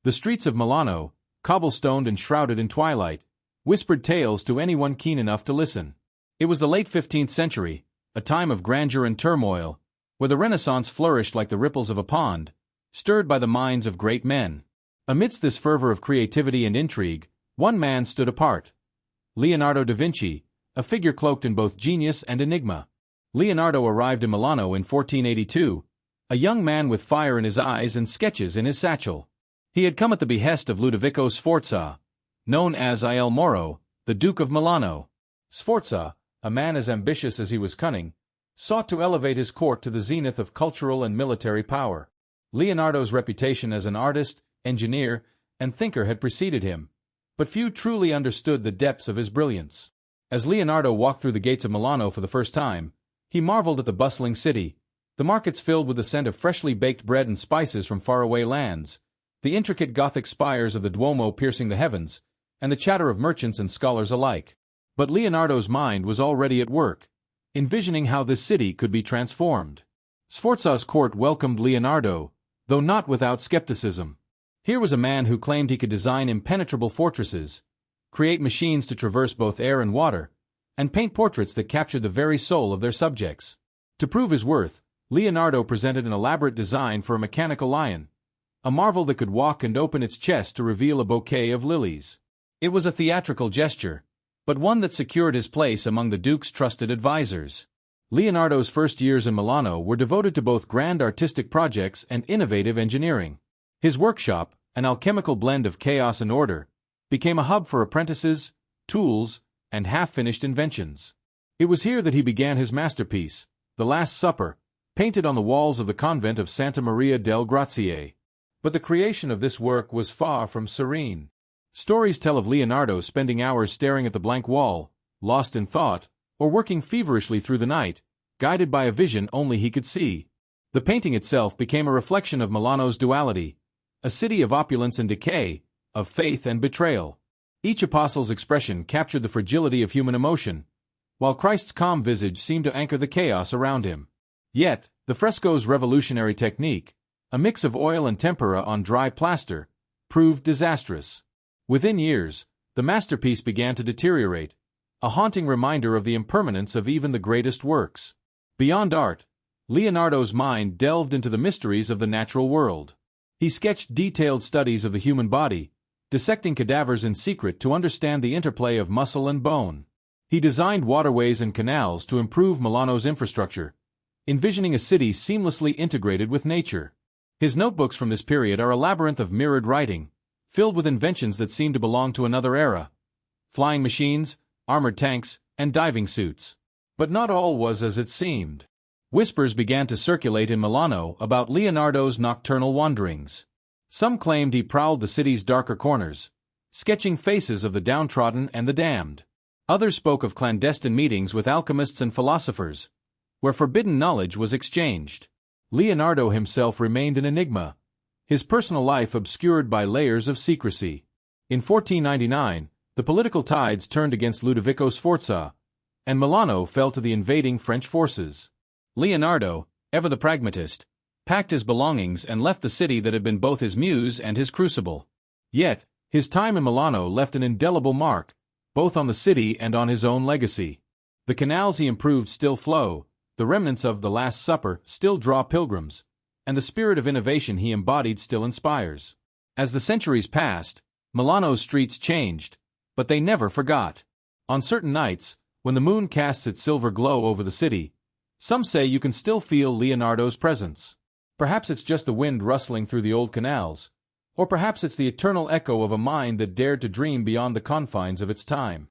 The streets of Milano, cobblestoned and shrouded in twilight, whispered tales to anyone keen enough to listen. It was the late 15th century, a time of grandeur and turmoil, where the Renaissance flourished like the ripples of a pond, stirred by the minds of great men. Amidst this fervor of creativity and intrigue, one man stood apart. Leonardo da Vinci, a figure cloaked in both genius and enigma. Leonardo arrived in Milano in 1482, a young man with fire in his eyes and sketches in his satchel. He had come at the behest of Ludovico Sforza, known as Il Moro, the Duke of Milano. Sforza, a man as ambitious as he was cunning, sought to elevate his court to the zenith of cultural and military power. Leonardo's reputation as an artist, engineer, and thinker had preceded him, but few truly understood the depths of his brilliance. As Leonardo walked through the gates of Milano for the first time, he marveled at the bustling city, the markets filled with the scent of freshly baked bread and spices from faraway lands, the intricate Gothic spires of the Duomo piercing the heavens, and the chatter of merchants and scholars alike. But Leonardo's mind was already at work, envisioning how this city could be transformed. Sforza's court welcomed Leonardo, though not without skepticism. Here was a man who claimed he could design impenetrable fortresses, create machines to traverse both air and water, and paint portraits that captured the very soul of their subjects. To prove his worth, Leonardo presented an elaborate design for a mechanical lion, a marvel that could walk and open its chest to reveal a bouquet of lilies. It was a theatrical gesture, but one that secured his place among the Duke's trusted advisors. Leonardo's first years in Milano were devoted to both grand artistic projects and innovative engineering. His workshop, an alchemical blend of chaos and order, became a hub for apprentices, tools, and half-finished inventions. It was here that he began his masterpiece, The Last Supper, painted on the walls of the convent of Santa Maria del Grazie. But the creation of this work was far from serene. Stories tell of Leonardo spending hours staring at the blank wall, lost in thought, or working feverishly through the night, guided by a vision only he could see. The painting itself became a reflection of Milano's duality, a city of opulence and decay, of faith and betrayal. Each apostle's expression captured the fragility of human emotion, while Christ's calm visage seemed to anchor the chaos around him. Yet, the fresco's revolutionary technique, a mix of oil and tempera on dry plaster, proved disastrous. Within years, the masterpiece began to deteriorate, a haunting reminder of the impermanence of even the greatest works. Beyond art, Leonardo's mind delved into the mysteries of the natural world. He sketched detailed studies of the human body, dissecting cadavers in secret to understand the interplay of muscle and bone. He designed waterways and canals to improve Milano's infrastructure, envisioning a city seamlessly integrated with nature. His notebooks from this period are a labyrinth of mirrored writing, filled with inventions that seem to belong to another era. Flying machines, armored tanks, and diving suits. But not all was as it seemed. Whispers began to circulate in Milano about Leonardo's nocturnal wanderings. Some claimed he prowled the city's darker corners, sketching faces of the downtrodden and the damned. Others spoke of clandestine meetings with alchemists and philosophers, where forbidden knowledge was exchanged. Leonardo himself remained an enigma, his personal life obscured by layers of secrecy. In 1499, the political tides turned against Ludovico Sforza, and Milano fell to the invading French forces. Leonardo, ever the pragmatist, packed his belongings and left the city that had been both his muse and his crucible. Yet, his time in Milano left an indelible mark, both on the city and on his own legacy. The canals he improved still flow, the remnants of The Last Supper still draw pilgrims, and the spirit of innovation he embodied still inspires. As the centuries passed, Milano's streets changed, but they never forgot. On certain nights, when the moon casts its silver glow over the city, some say you can still feel Leonardo's presence. Perhaps it's just the wind rustling through the old canals, or perhaps it's the eternal echo of a mind that dared to dream beyond the confines of its time.